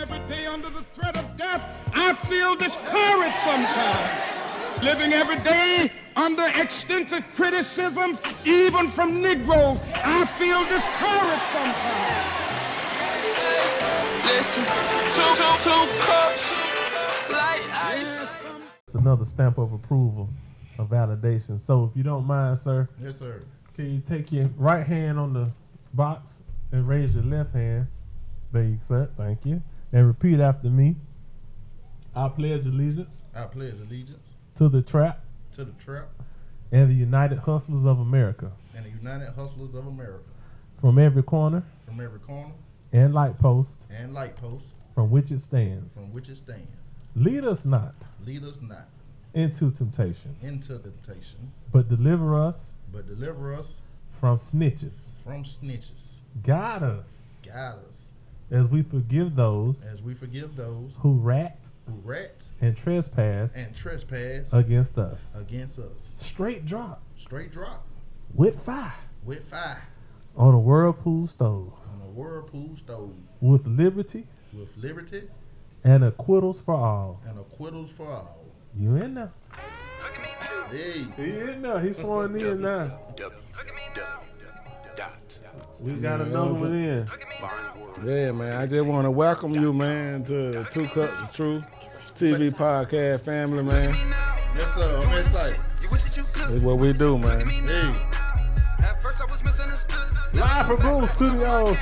every day under the threat of death, I feel discouraged sometimes. Living every day under extensive criticism, even from Negroes, I feel discouraged sometimes. Listen, two cups, like ice. It's another stamp of approval, of validation. So if you don't mind, sir. Yes, sir. Can you take your right hand on the box and raise your left hand? There you go, sir. Thank you. And repeat after me. I pledge allegiance. I pledge allegiance to the trap. To the trap. And the United Hustlers of America. And the United Hustlers of America. From every corner. From every corner. And light post. And light post. From which it stands. From which it stands. Lead us not. Lead us not. Into temptation. Into temptation. But deliver us. But deliver us. From snitches. From snitches. Guide us. Guide us. As we forgive those. As we forgive those. Who rat. Who rat. And trespass. And trespass. Against us. Against us. Straight drop. Straight drop. With fire. With fire. On a whirlpool stove. On a whirlpool stove. With liberty. With liberty. And acquittals for all. And acquittals for all. You in there. Hey. He in there. He's sworn in now. We got another one in. Yeah, man. I just want to welcome you, man, to Two Cups of Truth TV podcast family, man. Yes, sir. I'm excited. That's what we do, man. Hey. Live from Boom Studios.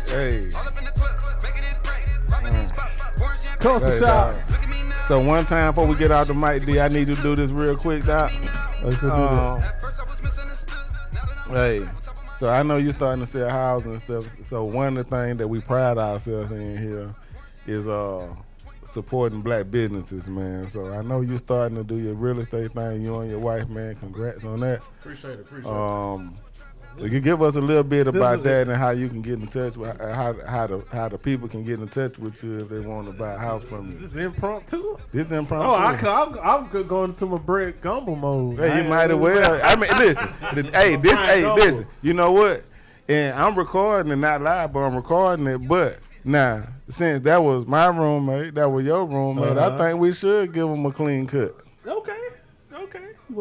Hey. Culture Hey, Shop. So one time before we get out the mic, D, I need you to do this real quick, Doc. Let's go do that. Hey. So I know you're starting to sell houses and stuff. So one of the things that we pride ourselves in here is supporting black businesses, man. So I know you're starting to do your real estate thing, you and your wife, man. Congrats on that. Appreciate it. You can give us a little bit about that and how you can get in touch with how the people can get in touch with you if they want to buy a house from you. This is impromptu? This is impromptu. Oh, I'm going to my Brett Gumble mode. Hey, you might as well. I mean, listen. Listen. You know what? And I'm recording it, not live, but I'm recording it. But now, since that was my roommate, that was your roommate, I think we should give him a clean cut. Okay. You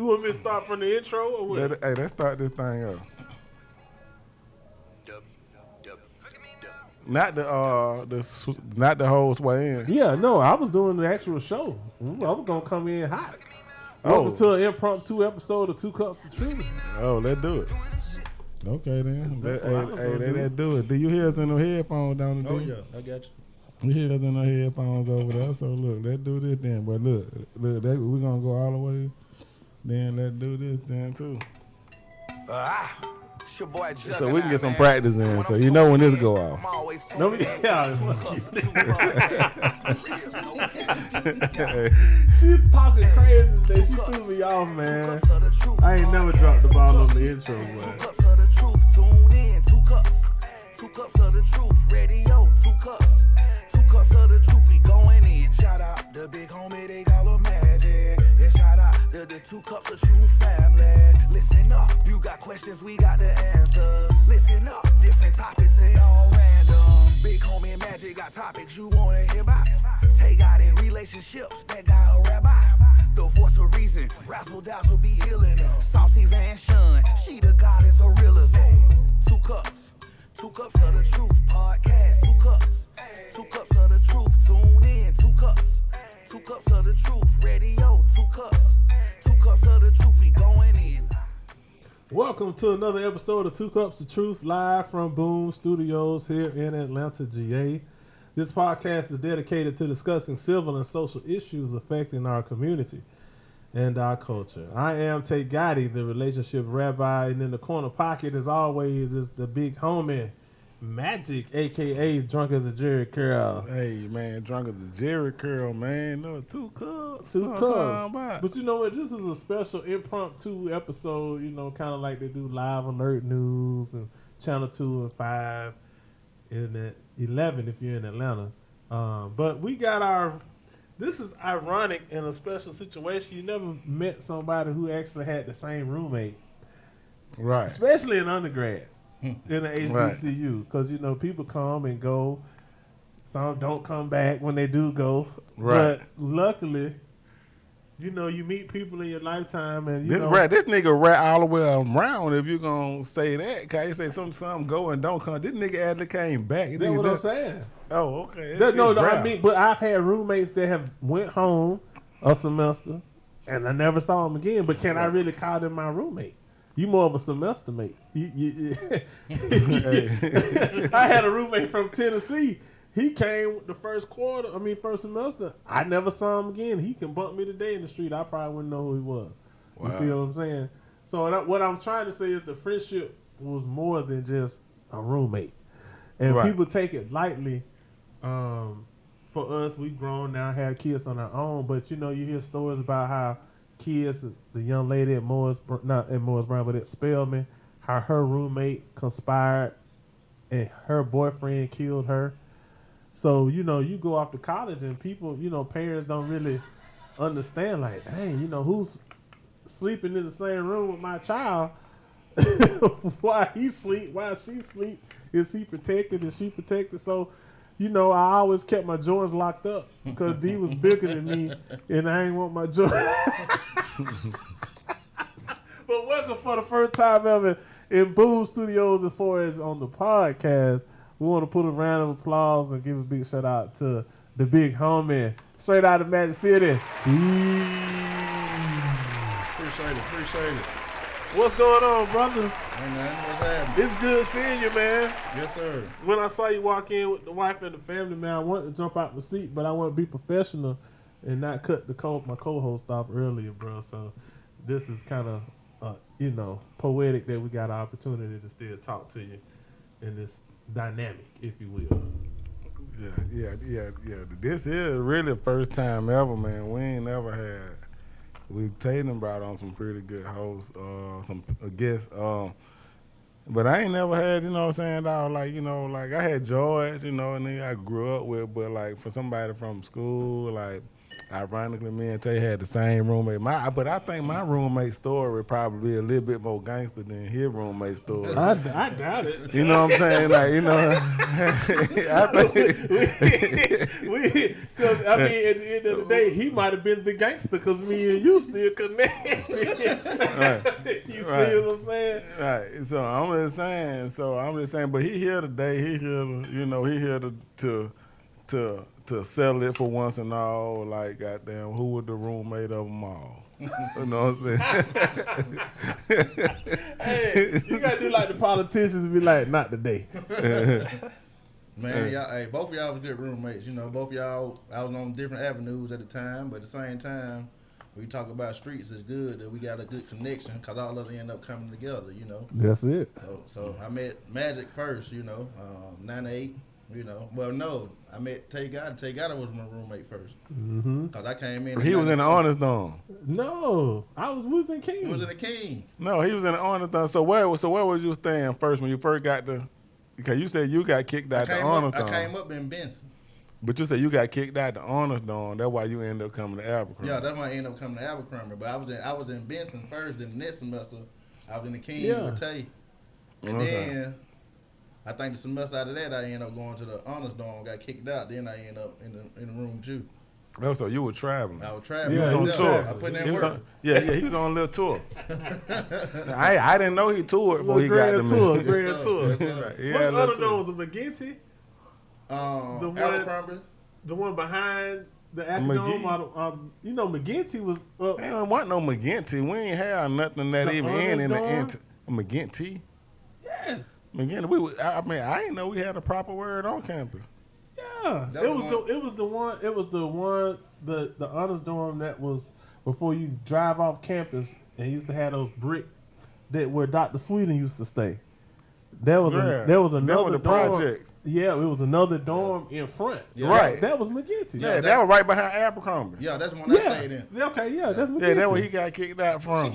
want me to start from the intro or what? Let's start this thing up. Not the whole sway in. Yeah, no, I was doing the actual show. I was gonna come in hot. Welcome to an impromptu episode of Two Cups of Truth. Oh, let's do it. Okay then. Let's do it. Do you hear us in the headphones down the Oh yeah, I got you. We hear us in the headphones over there. So look, let's do this then. But look, we're gonna go all the way. Then let's do this then too. So we can get some practice in. So you know when this go off. She's talking crazy today. She threw me off, man. I ain't never dropped the ball on the intro, man. 2 cups of the truth, tune in, 2 cups. 2 cups of the truth, radio, 2 cups. 2 cups of the truth, we going in. Shout out the big homie, they call her Magic. And shout out the 2 cups of truth family. Listen up, you got questions, we got the answers. Listen up, different topics, they all random. Big homie Magic got topics you wanna hear about. Take out in relationships, that got a rabbi. The voice of reason, razzle dazzle be healing us. Saucy Van Shun, she the goddess of realism. 2 cups. 2 cups of the truth podcast, 2 cups. 2 cups of the truth, tune in, 2 cups. 2 cups of the truth, radio, 2 cups. 2 cups of the truth, we going in. Welcome to another episode of Two Cups of Truth, live from Boom Studios here in Atlanta, GA. This podcast is dedicated to discussing civil and social issues affecting our community and our culture. I am Gotti, the relationship rabbi, and in the corner pocket, as always, is the big homie, Magic, a.k.a. Drunk as a Jerry Curl. Hey, man, Drunk as a Jerry Curl, man. No, 2 cups. 2 cups. But you know what? This is a special impromptu episode, you know, kind of like they do Live Alert News and Channel 2 and 5 and 11 if you're in Atlanta. But we got this is ironic in a special situation. You never met somebody who actually had the same roommate. Right. Especially in undergrad. In the HBCU, because you know people come and go, Some don't come back when they do go. Right. But luckily, you know, you meet people in your lifetime, and This nigga rat all the way around if you gonna say that. Cause you say some go and don't come. This nigga actually came back. That's what I'm saying. Oh, okay. I mean, but I've had roommates that have went home a semester, and I never saw them again. But can I really call them my roommate? You more of a semester mate. I had a roommate from Tennessee. He came the first semester. I never saw him again. He can bump me today in the street. I probably wouldn't know who he was. Wow. You feel what I'm saying? So what I'm trying to say is the friendship was more than just a roommate. And people take it lightly. For us, we've grown now, had kids on our own. But, you know, you hear stories about how kids, the young lady at not at Morris Brown, but at Spelman, how her roommate conspired and her boyfriend killed her. So, you know, you go off to college and people, you know, parents don't really understand, like, dang, you know, who's sleeping in the same room with my child? Why he sleep? Why she sleep? Is he protected? Is she protected? So, you know, I always kept my joints locked up because D was bigger than me and I ain't want my joints. But welcome for the first time ever in Boom Studios as far as on the podcast. We want to put a round of applause and give a big shout out to the big homie, straight out of Magic City. Appreciate it. What's going on, brother? Hey, man, what's happening? It's good seeing you, man. Yes, sir. When I saw you walk in with the wife and the family, man, I wanted to jump out the seat, but I want to be professional and not cut my co-host off earlier, bro. So this is kind of, you know, poetic that we got an opportunity to still talk to you in this dynamic, if you will. Yeah. This is really the first time ever, man. We ain't never had. We've Tatum brought on some pretty good hosts, some guests. But I ain't never had, you know what I'm saying, dog, like, you know, like I had George, you know, and then I grew up with, but like for somebody from school, like ironically me and Tay had the same roommate. But I think my roommate story would probably be a little bit more gangster than his roommate story. I doubt it. You know what I'm saying? Like, you know, I think Cause I mean, at the end of the day, he might have been the gangster because me and you still connected. Right. You see what I'm saying? Right. So I'm just saying. But he here today. He here to settle it for once and all. Like, goddamn, who was the roommate of them all? You know what I'm saying? Hey, you gotta do like the politicians and be like, not today. Man, y'all, both of y'all was good roommates. You know, both of y'all, I was on different avenues at the time, but at the same time, we talk about streets, it's good that we got a good connection because all of them end up coming together, you know. That's it. So I met Magic first, you know, 98, you know. Well, no, I met Tay Gotti. Tay Gotti was my roommate first. Mm-hmm. Because I came in. He was in the honors dorm. No, I was in King. He was in the King. No, he was in the honors dorm. So where was you staying first when you first got the? Because you said you got kicked out the honors dorm. I came up in Benson. But you said you got kicked out the honors dorm. That's why you ended up coming to Abercrombie. Yeah, that's why I ended up coming to Abercrombie. But I was in Benson first. Then the next semester, I was in the King with Tay. And then I think the semester after that, I ended up going to the honors dorm. Got kicked out. Then I ended up in the room with you. Oh, so you were traveling. I was traveling. He was on tour. I put in work. He was on a little tour. I didn't know he toured before he got to me. Grand tour. Which other dorm was it? McGinty? Abercrombie. The one behind the Acadome. You know, McGinty was up. There wasn't no McGinty. We ain't have nothing that even in the end. McGinty? Yes. McGinty. I didn't know we had a proper word on campus. Yeah. It was the one the honors dorm that was before you drive off campus and used to have those brick that where Dr. Sweden used to stay. There was another dorm. Projects. Yeah, it was another dorm in front. Yeah. Right. That was McGinty. Yeah, that was right behind Abercrombie. Yeah, that's the one I stayed in. Okay, yeah, that's McGinty. Yeah, that's where he got kicked out from.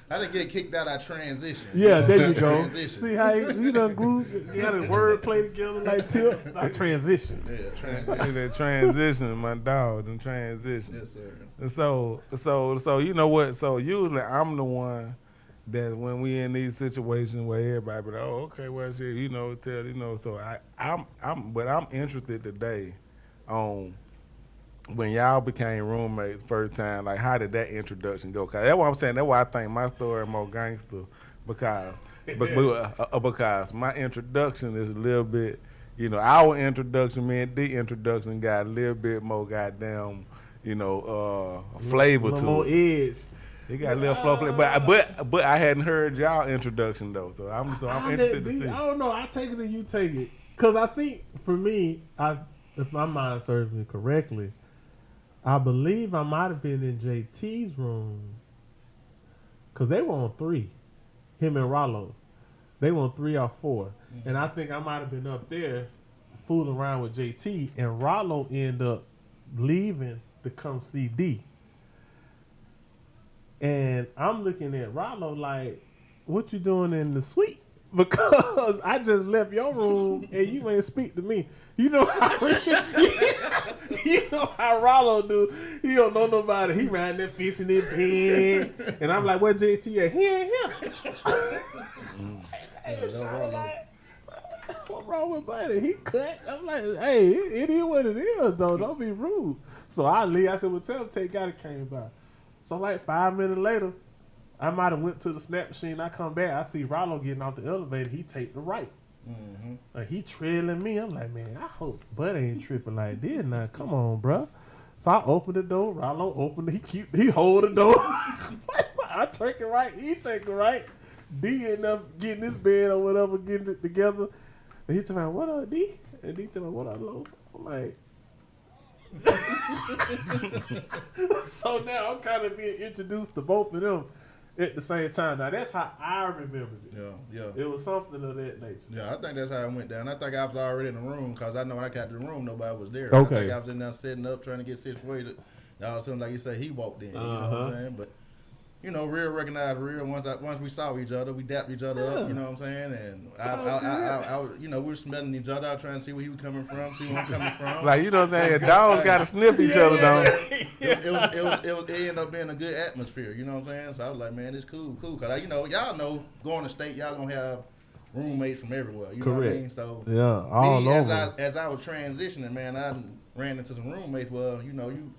I didn't get kicked out. I transitioned. Yeah, there you go. Transition. See how he done grew. He had his word play together like Tip. I transitioned. Yeah, transition. That transition, my dog, the transition. Yes, sir. And so you know what? So usually I'm the one that when we in these situations where everybody be like, oh, okay, well, shit, so I'm interested today on when y'all became roommates first time, like how did that introduction go? Cause that's what I'm saying. That's why I think my story more gangster because my introduction is a little bit, our introduction, me and D introduction got a little bit more goddamn, flavor to more it. edge. It got a little flavor, but I hadn't heard y'all introduction though, so I'm interested to see. I don't know. I take it and you take it, cause I think for me, if my mind serves me correctly, I believe I might have been in JT's room, cause they were on 3, him and Rollo. They were on 3 or 4, and I think I might have been up there fooling around with JT, and Rollo ended up leaving to come see D. And I'm looking at Rollo like, what you doing in the suite? Because I just left your room and you ain't speak to me. You know how Rollo do. He don't know nobody. He riding there fixing his bed. And I'm like, where JT at? He ain't here. What wrong with buddy? He cut. I'm like, hey, it is what it is, though. Don't be rude. So I leave. I said, well, tell him Tate Gotti came by. So like 5 minutes later, I might have went to the snap machine. I come back, I see Rollo getting off the elevator. He take the right. Mm-hmm. Like he trailing me. I'm like, man, I hope Bud ain't tripping like this. Now, come on, bro. So I open the door. Rollo opened it. He hold the door. I take it right. He take it right. D end up getting his bed or whatever, getting it together. And he tell me, what up, D? And D tell me, what up, Lo? I'm like, so now I'm kind of being introduced to both of them at the same time. Now that's how I remembered it. Yeah. It was something of that nature. Yeah, I think that's how it went down. I think I was already in the room because I know when I got to the room, nobody was there. Okay. I think I was in there setting up, trying to get situated. All of a sudden, like you say, he walked in. You know what I'm saying? But real recognized real. Once we saw each other, we dapped each other up. You know what I'm saying? And I we were smelling each other out, trying to see where he was coming from, see where I'm coming from. Like, you know what I'm saying? Dogs got to sniff each other, don't they? It ended up being a good atmosphere. You know what I'm saying? So I was like, man, it's cool. Cause y'all know, going to state, y'all gonna have roommates from everywhere. You know what I mean? So all over. As I was transitioning, man, I ran into some roommates. Well, you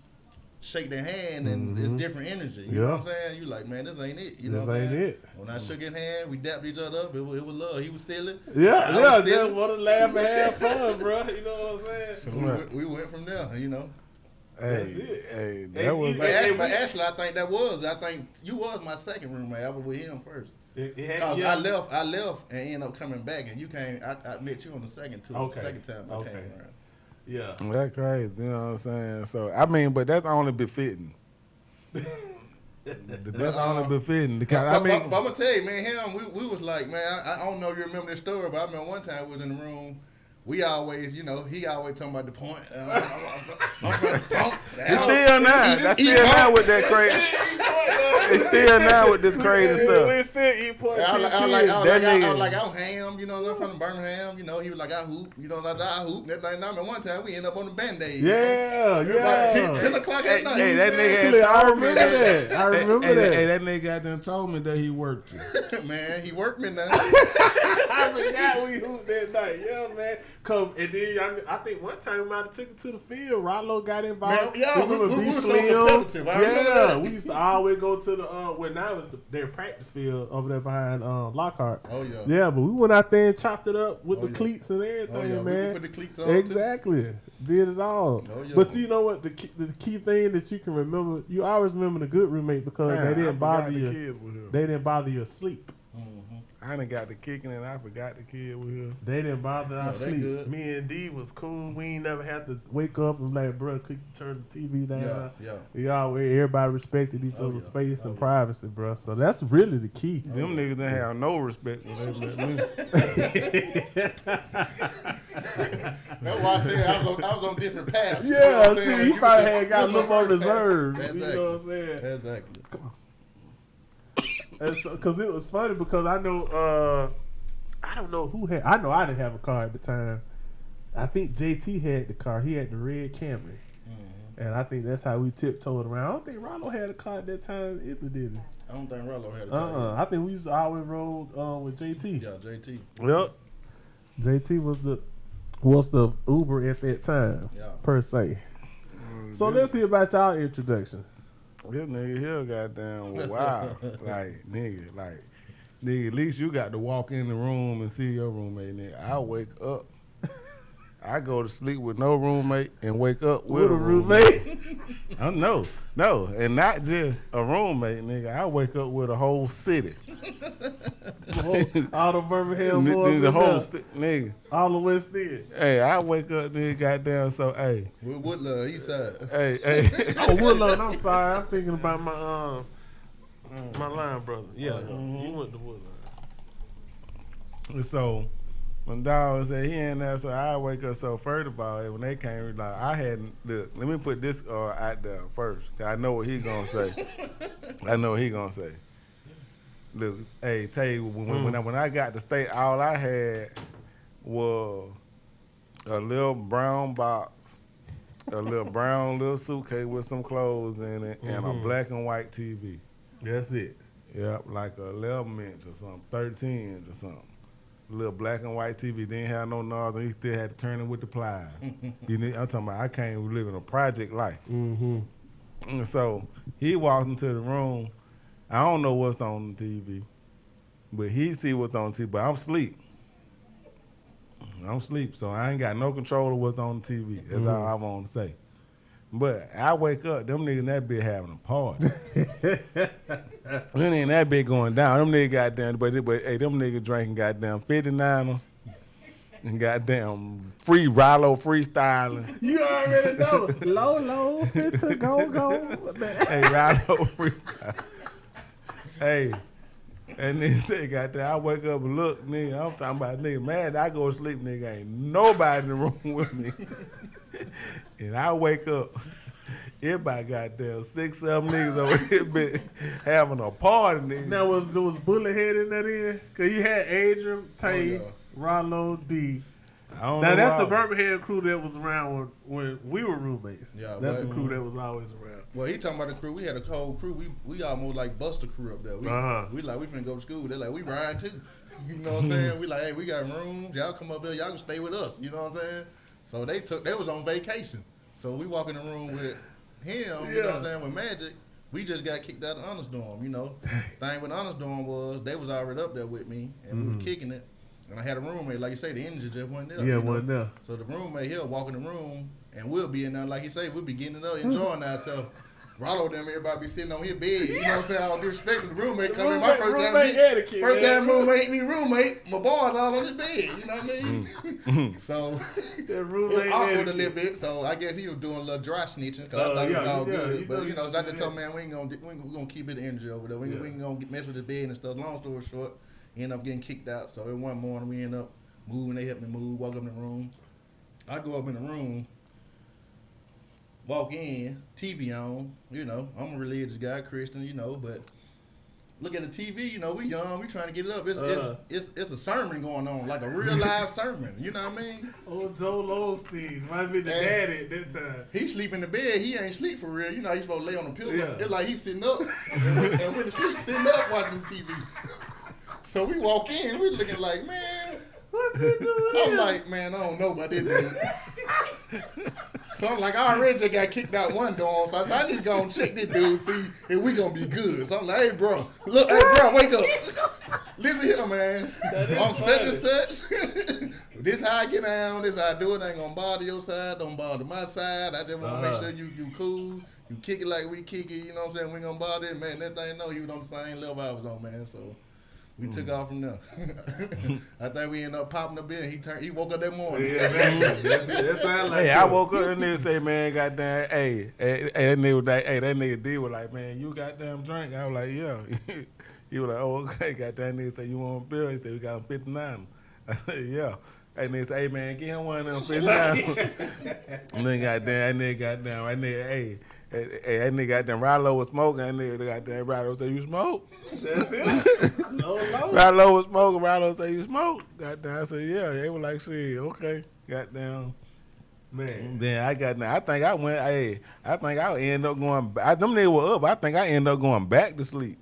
shake their hand and it's different energy. You know what I'm saying? You like, man, this ain't it. You know what I'm saying? When I shook his hand, we dapped each other up. It was love. He was silly. Just want to laugh and have fun, bro. You know what I'm saying? So we went from there. Hey, But actually, I think you was my second roommate. I was with him first. I left and ended up coming back, and you came. I met you on the second tour. Okay. The second time I came around. Yeah. That's crazy, you know what I'm saying? So, I mean, but that's only befitting. That's only befitting. But I'm going to tell you, man, we was like, man, I don't know if you remember this story, but I remember one time we was in the room. We always, he always talking about the point. It's still now. That's still now with that crazy. It's still now with this crazy stuff. We still eat pork. I was like, I'm ham, I'm from Birmingham. He was like, I hoop. I hoop. That night, I mean, one time we ended up on the Band-Aid. Yeah. About 10 o'clock at night. Hey, that nigga had told me that. I remember that. Hey, that nigga got done told me that he worked you. Man, he worked me now. I forgot we hooped that night. Yeah, man. And then I think one time we might have took it to the field. Rollo got involved. Man, we were so competitive. I remember that. We used to always go to the now it's their practice field over there behind Lockhart. Oh yeah. Yeah, but we went out there and chopped it up with the cleats and everything, man. We put the cleats on. Exactly. Did it all. Oh, yeah. But you know what? The key thing that you can remember, you always remember the good roommate because they didn't bother you. They didn't bother your sleep. I done got the kicking and I forgot the kid was here. They didn't bother our sleep. Good. Me and D was cool. We ain't never had to wake up and like, bro, could you turn the TV down? Yeah. Everybody respected each other's space and privacy, bro. So that's really the key. Them niggas didn't have no respect when they met me. That's why I said I was on different paths. Yeah, see, he probably had got a little more reserved. Exactly. You know what I'm saying? Exactly. Come on. Because it was funny because I know I don't know who had. I know I didn't have a car at the time. I think JT had the car. He had the red Camry, and I think that's how we tiptoed around. I don't think Rollo had a car at that time either, did he? I don't think Rollo had a car. I think we used to always roll with JT. Yeah, JT. Yep. JT was the Uber at that time, per se. So let's hear about y'all introduction. This nigga here goddamn wow. Nigga, at least you got to walk in the room and see your roommate, nigga. I wake up. I go to sleep with no roommate and wake up with a roommate. No, and not just a roommate, nigga. I wake up with a whole city. All the Birmingham boys. The whole nigga. All the West End. Hey, I wake up, nigga, goddamn, so, hey. Woodlawn, east side. Hey. Oh, Woodlawn, I'm sorry. I'm thinking about my line brother. Yeah, he went to Woodlawn. So, when dog said he ain't there, so I wake up. So first of all, when they came, like I hadn't. Look, let me put this out there first, cause I know what he gonna say. Look, hey, tell you when I got to state, all I had was a little brown box, a little brown little suitcase with some clothes in it, and a black and white TV. That's it. Yep, like a 11 inch or something, 13 inch or something. Little black and white TV, didn't have no knobs, and you still had to turn it with the pliers. I'm talking about I can't live in a project life. And so he walked into the room. I don't know what's on the TV, but he see what's on the TV. But I'm asleep, so I ain't got no control of what's on the TV. That's all I want to say. But I wake up, them niggas in that bitch having a party. Then ain't that bitch going down. Them niggas goddamn, but hey, them niggas drinking goddamn 59ers and goddamn free Rollo freestyling. You already know. Low, fit to go. Hey, Rollo freestyling. Hey, and then say, goddamn, I wake up and look, nigga, I'm talking about nigga, man, I go to sleep, nigga, ain't nobody in the room with me. And I wake up, everybody goddamn 6, 7 niggas over here been having a party, nigga. Now was Bullet Head in that in? Cause you had Adrian, Tay, Rollo, D. Now that's the Birmingham crew that was around when we were roommates. Yeah, that's the crew that was always around. Well, he talking about the crew. We had a whole crew. We almost like Buster crew up there. We finna go to school. They're like, we riding too. You know what I'm saying? We like, hey, we got rooms. Y'all come up here. Y'all can stay with us. You know what I'm saying? So they was on vacation. So we walk in the room with him, you know what I'm saying, with Magic. We just got kicked out of Honors Dorm, you know. Thing with Honors Dorm was they was already up there with me, and we was kicking it. And I had a roommate, like you say, the energy just wasn't there. Yeah, wasn't there. So the roommate, he'll walk in the room, and we'll be in there, like you say, we'll be getting it up, enjoying ourselves. Rollo them, everybody be sitting on his bed. You know what I'm saying? All disrespect to the roommate coming in. My first time roommate, my boys all on his bed. You know what I mean? So it was awkward a little bit. So I guess he was doing a little dry snitching because I thought it was all good. But you know, so I just told him, man, we ain't gonna keep it energy over there. We ain't gonna mess with the bed and stuff. Long story short, end up getting kicked out. So in one morning we end up moving. They helped me move. Walk up in the room. I go up in the room. Walk in, TV on, you know, I'm a religious guy, Christian, you know, but look at the TV, you know, we young, we trying to get it up. It's a sermon going on, like a real live sermon, you know what I mean? Old Joel Osteen, might be the daddy at that time. He sleep in the bed, he ain't sleep for real, you know, he's supposed to lay on the pillow. Yeah. It's like he's sitting up, and when he sleep, sitting up watching TV. So we walk in, we looking like, man, what they doing? I'm like, man, I don't know about this dude. So I'm like, I already just got kicked out one dorm, so I said, I need to go and check this dude, see if we gonna be good. So I'm like, hey bro, wake up. Listen here, man. I'm such and such. This how I get down, this how I do it. I ain't gonna bother your side, don't bother my side. I just wanna make sure you cool. You kick it like we kick it, you know what I'm saying? We ain't gonna bother it, man. That thing know you was on the same level I was on, man. So we took off from there. I think we ended up popping the bill. He woke up that morning. Yeah, that's like I woke up and nigga say, man, goddamn, hey, that nigga D was like, man, you goddamn drink. I was like, yeah. He was like, oh, okay. Goddamn nigga say, you want a bill? He said, we got him 59. I said, yeah. Hey, nigga say, hey, man, get him one of them 59. And then that nigga goddamn Rollo was smoking. That nigga goddamn Rollo say, you smoke? That's it. Rollo was smoking. Rollo say, you smoke? Goddamn. I said, yeah. They were like, shit, okay. Goddamn. Man. Then I think I ended up going back. Them niggas were up. I think I ended up going back to sleep.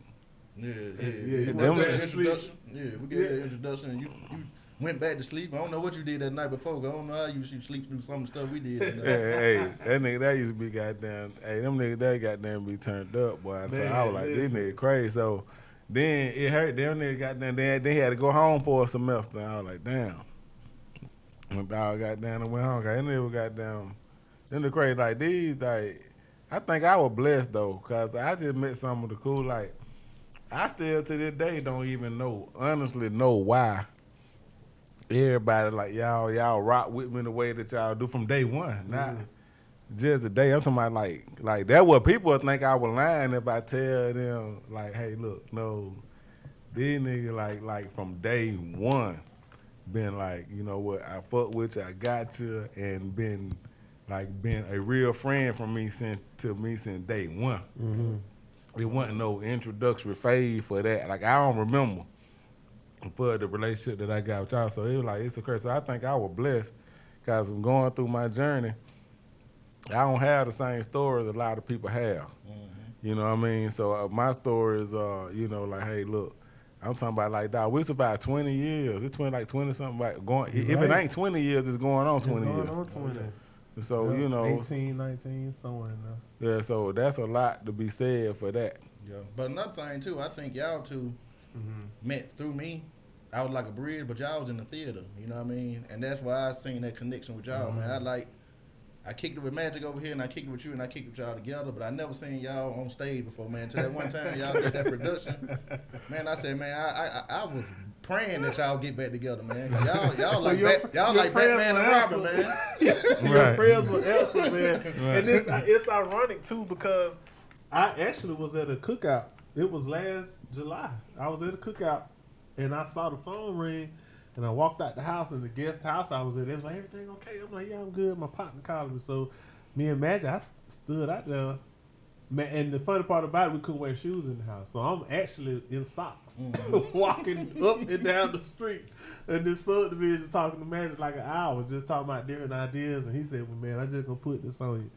Yeah. You That went was back an to sleep. introduction. Yeah, we gave that introduction, and you went back to sleep. I don't know what you did that night before. I don't know how you sleep through some of the stuff we did tonight. Hey, that nigga that used to be goddamn. Hey, them niggas that goddamn be turned up, boy. So I was like, this nigga crazy. So then it hurt. Them niggas goddamn. They had to go home for a semester. I was like, damn. My dog got down and went home. That nigga got down. Then the crazy like these like. I think I was blessed though, cause I just met some of the cool like. I still to this day don't even honestly know why everybody like y'all rock with me the way that y'all do from day one. Not just the day. I'm talking about like that what people would think I was lying if I tell them like, hey, look, no, these niggas like from day one been like, you know what, I fuck with you, I got you, and been a real friend from me since day one. Mm-hmm. It wasn't no introductory phase for that. Like I don't remember for the relationship that I got with y'all. So it was like it's a curse. So I think I was blessed because I'm going through my journey. I don't have the same stories a lot of people have. Mm-hmm. You know what I mean? So my story is, you know, like, hey, look, I'm talking about like, dog, we survived 20 years. It's 20 something like going. Right. If it ain't 20 years, it's going on 20 years. On 20. So, you know. 18, 19, somewhere in there. Yeah, so that's a lot to be said for that. Yeah, but another thing, too, I think y'all two met through me. I was like a bridge, but y'all was in the theater, you know what I mean? And that's why I seen that connection with y'all, man. I kicked it with Magic over here, and I kicked it with you, and I kicked it with y'all together, but I never seen y'all on stage before, man. Until that one time y'all did that production. Man, I said, man, I was praying that y'all get back together, man. Y'all like Batman and Robin, man. Your friends were Elsa, man. And it's ironic, too, because I actually was at a cookout. It was last July. I was at a cookout, and I saw the phone ring, and I walked out the house, and the guest house I was at, they was like, everything okay? I'm like, yeah, I'm good. My partner called me. So me and Magic, I stood out there. Man, and the funny part about it, we couldn't wear shoes in the house. So I'm actually in socks, walking up and down the street. And this subdivision is talking to Magic like an hour, just talking about different ideas. And he said, well, man, I just going to put this on you.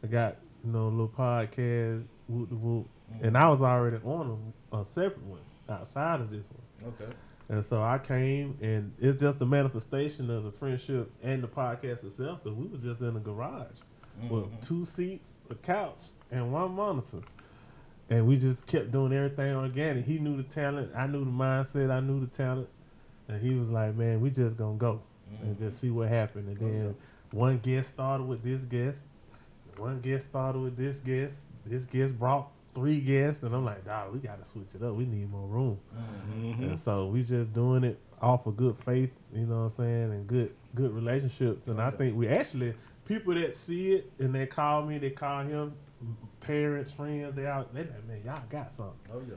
I got, you know, a little podcast, whoop the whoop. And I was already on a separate one outside of this one. Okay. And so I came, and it's just a manifestation of the friendship and the podcast itself, because we was just in a garage with 2 seats, a couch, and 1 monitor. And we just kept doing everything organic. He knew the talent, I knew the mindset, I knew the talent. And he was like, man, we just gonna go and just see what happened. And then one guest started with this guest, one guest started with this guest brought 3 guests, and I'm like, dog, we gotta switch it up. We need more room. And so we just doing it off of good faith, you know what I'm saying, and good relationships. And I think we actually, people that see it and they call me, they call him, parents, friends, they like, man, y'all got something. Oh yeah.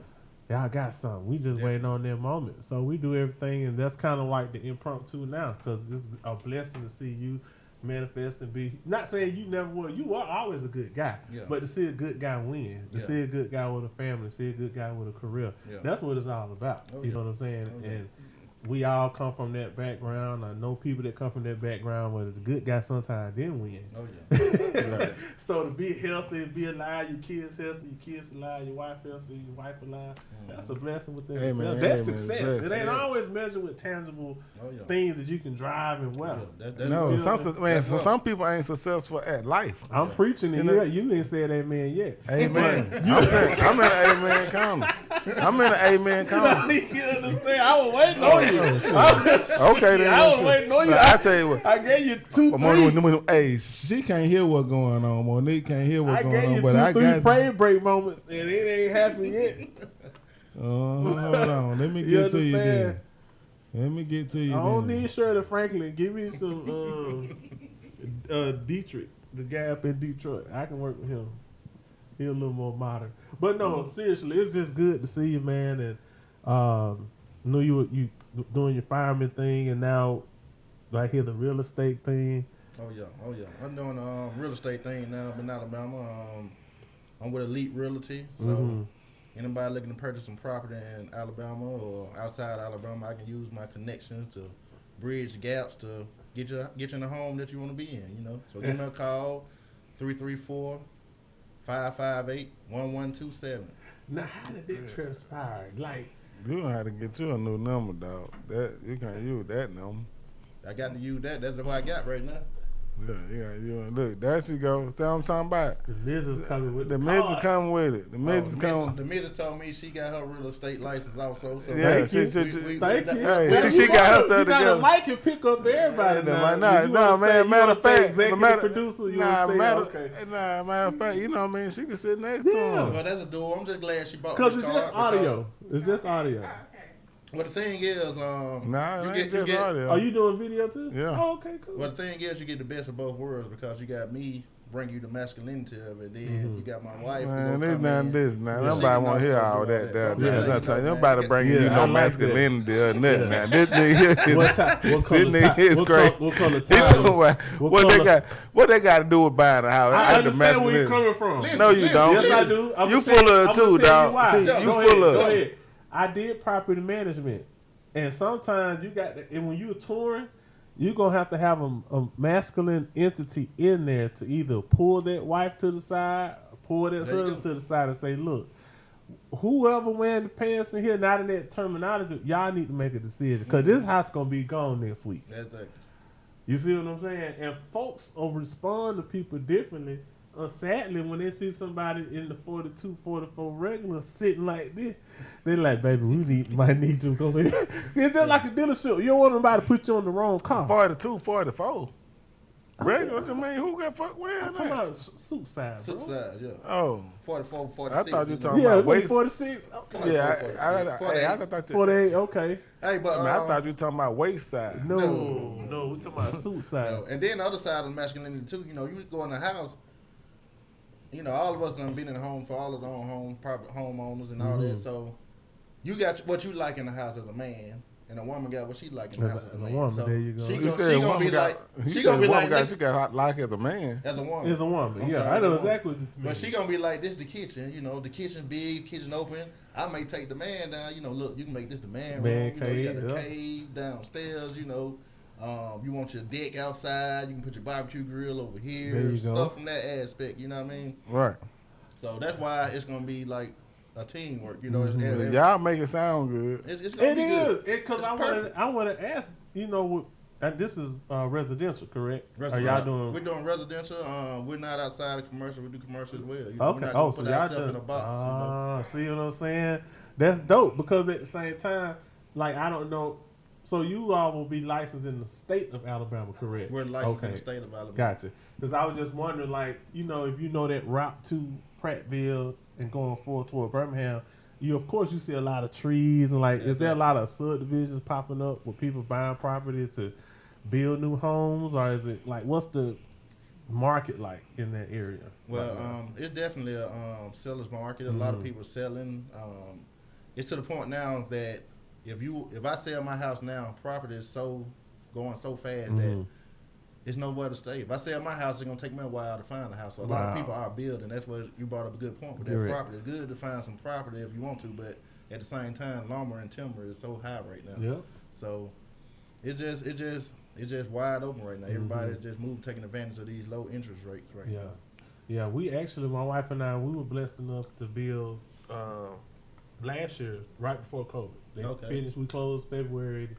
Y'all got something. We just waiting on that moment. So we do everything, and that's kind of like the impromptu now, because it's a blessing to see you manifest and be, not saying you never were, you are always a good guy, but to see a good guy win, to see a good guy with a family, see a good guy with a career, that's what it's all about. You know what I'm saying? And we all come from that background. I know people that come from that background where the good guy sometimes didn't win. So to be healthy, be alive, your kids healthy, your kids alive, your wife healthy, your wife alive, that's a blessing within itself. That's success. It ain't always measured with tangible things that you can drive and wealth. Some people ain't successful at life. I'm preaching it. You ain't said amen yet. Amen. I'm in an amen corner. I'm in an amen corner. You understand? I was waiting on you. Okay, then. I was waiting on you. I tell you what. I gave you 2, 3. Hey, she can't hear what's going on. Monique can't hear what's going on. But I gave you 2, 3 prayer break moments, and it ain't happened yet. Hold on. Let me get to you then. Let me get to you. I don't need Shirley Franklin. Give me some Dietrich, the guy up in Detroit. I can work with him. He's a little more modern. But no, seriously, it's just good to see you, man. And knew you doing your fireman thing, and now right here the real estate thing. Oh yeah. I'm doing real estate thing now in Alabama. I'm with Elite Realty, so anybody looking to purchase some property in Alabama or outside Alabama, I can use my connections to bridge gaps to get you in the home that you want to be in. You know, so give me a call, 334-592-5800. 558-1127. Now, how did that transpire? Like, You gonna have to get you a new number, dog. That you can't use that number. I got to use that. That's what I got right now. Yeah. Look, there she go. See what I'm talking about? the Miz is coming with The Miz is coming with it. The Miz is coming. The Miz told me she got her real estate license also. So Yeah, Thank you. Thank you. Hey, Man, she got her stuff You got together. a mic and pick up everybody. Nah, now. man. Matter of fact, executive producer. You matter of fact, you know what I mean. She can sit next to him. Well, that's a duel. I'm just glad she bought Because this it's car. just audio. It's just audio. Well, the thing is, Nah, you it get- ain't just you get- audio. Are you doing video too? Yeah. Oh, okay, cool. Well, the thing is, you get the best of both worlds because you got me bring you the masculinity of it. Then you got my wife. Man, this none this now. Yeah, Nobody she want to can hear also all do all that. that. Damn, Yeah, nothing. man. Nobody bringing you Yeah, I no like masculinity or nothing. Yeah. Now this nigga, What color this nigga is what great. What color He tile? talking about what they color- got. What they got to do with buying a house? I That's the understand where you're masculinity. coming from. Listen, No, you don't. Yes, I do. I'm You gonna full tell- of it I'm too, gonna tell you dog. why. See, Go you ahead, full of go it. ahead. I did property management, and sometimes you got to, and when you're touring, you're gonna have to have a masculine entity in there to either pull that wife to the side, or pull that There you husband go. to the side, and say, "Look, whoever wearing the pants in here, not in that terminology, y'all need to make a decision because this house gonna be gone next week." That's it. You see what I'm saying? And folks will respond to people differently. Sadly, when they see somebody in the 42, 44 regular sitting like this, they like, baby, might need to go in. It's just like a dealership. You don't want nobody to put you on the wrong car. 42, 44. Regular, what you mean? Who got fuck wearing I'm talking that? about suit size, bro. Suit size, yeah. Oh, 44, I 46. thought you know. talking Yeah, about it was waist. 46. Okay. Yeah, 46. I thought you. 48, okay. Hey, but I thought you were talking about waist size. No, we're talking about suit size. no. And then the other side of masculinity too. You know, you go in the house. You know, all of us done been in the home for all of our own home, private homeowners and all that. So, you got what you like in the house as a man, and a woman got what she like in the house as a man. woman, so there you go. She You gonna, said she a gonna woman be got. like, You she said gonna a be woman like got. this You got hot like as a man. as a woman. It's a woman. I'm Yeah, sorry, I know as a woman. exactly what you mean. But she gonna be like, this the kitchen, you know, the kitchen big, kitchen open. I may take the man down, you know, look, you can make this the man room. You know, you got the cave, yeah. cave downstairs, you know. You want your deck outside, you can put your barbecue grill over here, There you stuff go. from that aspect, you know what I mean? Right. So that's why it's gonna be like a teamwork, you know. Y'all make it sound good. It's gonna It be good. is because It's I perfect. want to ask, you know, and this is residential, correct? Residential. Are y'all doing? We're doing residential. We're not outside of commercial. We do commercial as well. You know, Okay. We're not gonna So put y'all ourselves done. in a box. You know? See what I'm saying? That's dope because at the same time, like I don't know. So you all will be licensed in the state of Alabama, correct? We're licensed in the state of Alabama. Gotcha. Because I was just wondering, like, you know, if you know that route to Prattville and going forward toward Birmingham, you of course you see a lot of trees and like, is there a lot of subdivisions popping up with people buying property to build new homes, or is it like what's the market like in that area? Well, it's definitely a seller's market. A lot of people selling. It's to the point now that if I sell my house now, property is going so fast that it's nowhere to stay. If I sell my house, it's gonna take me a while to find a house. So a lot of people are building. That's what you brought up a good point with that Correct. property. It's good to find some property if you want to, but at the same time, lumber and timber is so high right now. Yeah. So it's just wide open right now. Everybody just taking advantage of these low interest rates right Yeah. now. Yeah, we actually, my wife and I, we were blessed enough to build last year, right before COVID. They finished, we closed February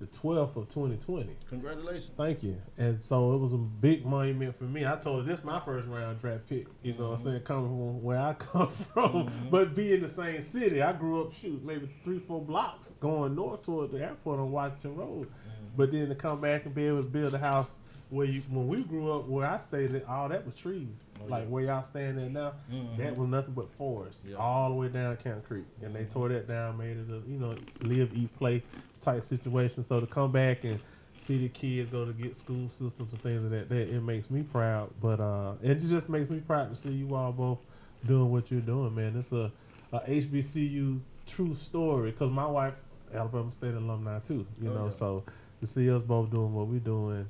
the 12th of 2020. Congratulations. Thank you. And so it was a big monument for me. I told her this is my first round draft pick, you know what I'm saying, coming from where I come from. But be in the same city. I grew up, maybe 3-4 blocks going north toward the airport on Washington Road. But then to come back and be able to build a house where when we grew up, where I stayed, all that was trees. Like where y'all staying at now, that was nothing but forest, all the way down Camp Creek. And they tore that down, made it a, live, eat, play type situation. So to come back and see the kids go to get school systems and things like that, it makes me proud. But it just makes me proud to see you all both doing what you're doing, man. It's a HBCU true story because my wife, Alabama State alumni too, you know. So to see us both doing what we're doing.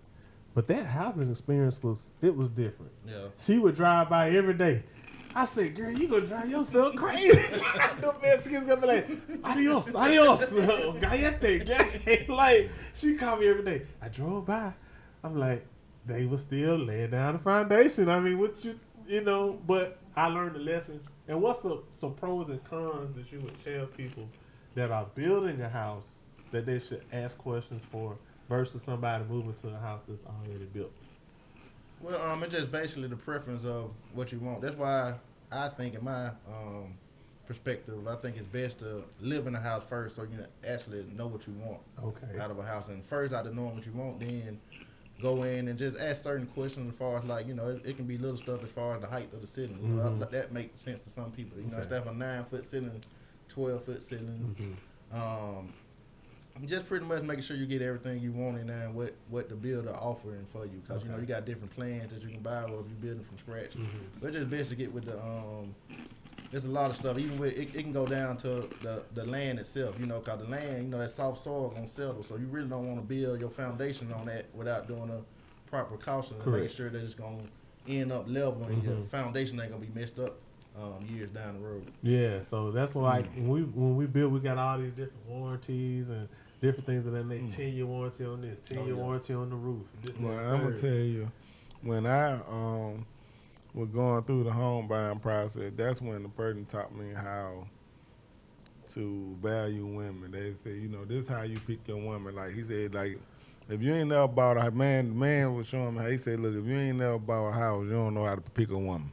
But that housing experience was different. Yeah. She would drive by every day. I said, girl, you gonna drive yourself crazy. The Mexicans gonna be like, adios, gallete. Like, she called me every day. I drove by. I'm like, they were still laying down the foundation. I mean, You know, but I learned the lesson. And what's some pros and cons that you would tell people that are building a house that they should ask questions for versus somebody moving to a house that's already built? Well, it's just basically the preference of what you want. That's why I think, in my perspective, I think it's best to live in a house first, so you actually know what you want out of a house. And first, out of knowing what you want, then go in and just ask certain questions as far as, like, you know, it can be little stuff as far as the height of the ceiling. You know, that makes sense to some people. You know, instead of a 9-foot ceiling, 12-foot ceilings. Just pretty much making sure you get everything you want in there and what the builder offering for you, because you know you got different plans that you can buy, or if you're building from scratch. But it's just best to get with the there's a lot of stuff. Even with it can go down to the land itself, you know, because the land, you know, that soft soil gonna settle, so you really don't want to build your foundation on that without doing a proper caution and making sure that it's gonna end up level and your foundation ain't gonna be messed up years down the road. Yeah, so that's why, like, when we build, we got all these different warranties and different things, and then they 10-year warranty on this, 10-year warranty on the roof. Well, I'm gonna tell you, when I was going through the home buying process, that's when the person taught me how to value women. They say, you know, this is how you pick your woman. Like he said, like, if you ain't never bought a man, the man was showing me how he said, look, if you ain't never bought a house, you don't know how to pick a woman.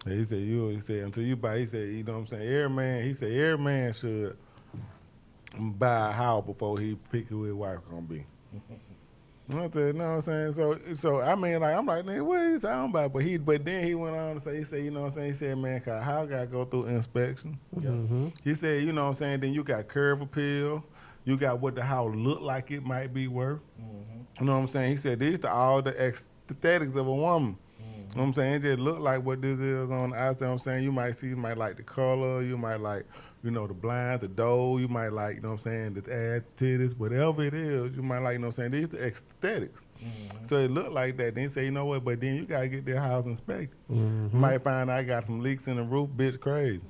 He said, until you buy, he said, you know what I'm saying, every man should buy a house before he pick who his wife gonna be. I said, you know what I'm saying? So I mean, like, I'm like, nigga, what are you talking about? But then he went on to say, he said, you know what I'm saying? He said, man, cause how gotta go through inspection. He said, you know what I'm saying? Then you got curb appeal. You got what the house look like it might be worth. You know what I'm saying? He said, these are all the aesthetics of a woman. You know what I'm saying? It just look like what this is on the outside. You know what I'm saying? You might like the color. You might like, you know, the blinds, the door. You might like, you know what I'm saying, the ass, titties, whatever it is. You might like, you know what I'm saying? These are the aesthetics. So it look like that. Then you say, you know what? But then you got to get their house inspected. You might find I got some leaks in the roof. Bitch, crazy.